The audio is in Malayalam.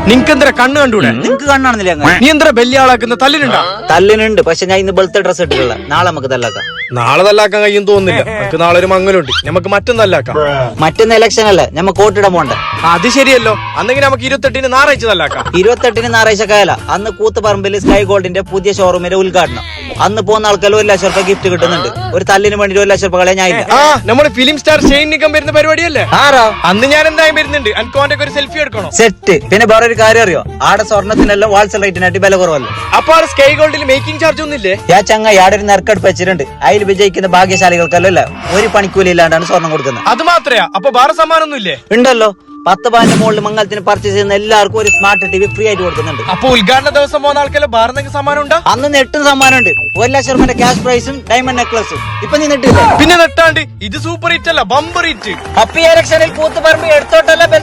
നിനക്ക് എന്താ കണ്ണ് കണ്ടൂടെ? നിങ്ങക്ക് കണ്ണാണെന്നില്ല നീ എന്താ വലിയ ആളാക്കുന്ന തല്ലിനുണ്ടാ? തല്ലിനുണ്ട്, പക്ഷെ ഞാൻ ഇന്ന് വെളുത്ത ഡ്രസ് ഇട്ടിട്ടുള്ള, നാളെ നമുക്ക് തല്ലാക്കാം. നാളെ തല്ലാക്കാൻ കഴിയും തോന്നുന്നില്ല. നമുക്ക് നാളെ ഒരു മംഗലുണ്ട്, നമുക്ക് മറ്റൊന്നും തല്ലാക്കാം. മറ്റൊന്ന് ഇലക്ഷൻ അല്ലേ, നമുക്ക് വോട്ടിടാൻ പോണ്ടേ? അത് ശരിയല്ലോ. അന്നെങ്കിൽ നമുക്ക് 28-ന് ഞായറാഴ്ച തല്ലാക്കാം. 28-ന് ഞായറാഴ്ച കായല. അന്ന് കൂത്തുപറമ്പിൽ സ്കൈ ഗോൾഡിന്റെ പുതിയ ഷോറൂമിന്റെ ഉദ്ഘാടനം. അന്ന് പോകുന്ന ആൾക്കാർ 1 ലക്ഷം രൂപ ഗിഫ്റ്റ് കിട്ടുന്നുണ്ട്. ഒരു തല്ലിന് വേണ്ടി 1 ലക്ഷം രൂപ കളയാൻ ഞാൻ ഇല്ല. നമ്മള് ഫിലിം സ്റ്റാർ ഷെയ്ൻ നിഗം വരുന്ന പരിപാടിയല്ലേ? ആരാ? അന്ന് ഞാൻ എന്തായാലും വരുന്നുണ്ട്. അൻകോന്റെ ഒരു സെൽഫി എടുക്കണോ? സെറ്റ്. പിന്നെ വേറെ ഒരു കാര്യം അറിയോ, ആടെ സ്വർണ്ണത്തിനെല്ലാം വാൾസൽ റേറ്റിനായിട്ട് വില കുറവല്ലോ. അപ്പൊ ആ സ്കൈ ഗോൾഡിൽ മേക്കിംഗ് ചാർജ് ഒന്നുമില്ലേ? ഞാൻ ചങ്ങ ആടെ ഒരു നറുക്കെടുപ്പ് വെച്ചിട്ടുണ്ട്. അതിൽ വിജയിക്കുന്ന ഭാഗ്യശാലികൾക്കല്ലോ ഒരു പണിക്കൂലി ഇല്ലാണ്ടാണ് സ്വർണം കൊടുക്കുന്നത്. അത് മാത്രയാ? അപ്പൊ വേറെ സമ്മാനമൊന്നും ഇല്ലേ? ഉണ്ടല്ലോ. 10 പവന്റെ മുകളിൽ മംഗലത്തിന് പർച്ചേസ് ചെയ്യുന്ന എല്ലാവർക്കും ഒരു സ്മാർട്ട് ടിവി ഫ്രീ ആയിട്ട് കൊടുക്കുന്നുണ്ട്. അപ്പൊ ഉദ്ഘാടന ദിവസം പോകുന്ന ആൾക്കെല്ലാം വേറെ എന്തെങ്കിലും സമ്മാനം ഉണ്ടോ? അന്ന് നെട്ടും സമ്മാനമുണ്ട്. 1 ലക്ഷം രൂപയുടെ ക്യാഷ് പ്രൈസും ഡയമണ്ട് നെക്ലസും. ഇപ്പൊ നീ നെട്ടില്ല. പിന്നെ നെട്ടാണ്ട് ഇത് സൂപ്പർ ഹിറ്റ് അല്ല, ബമ്പർ ഹിറ്റ്. അപ്പൊ ഈ ഇലക്ഷനിൽ കൂത്തുപറമ്പ് എടുത്തോട്ടല്ല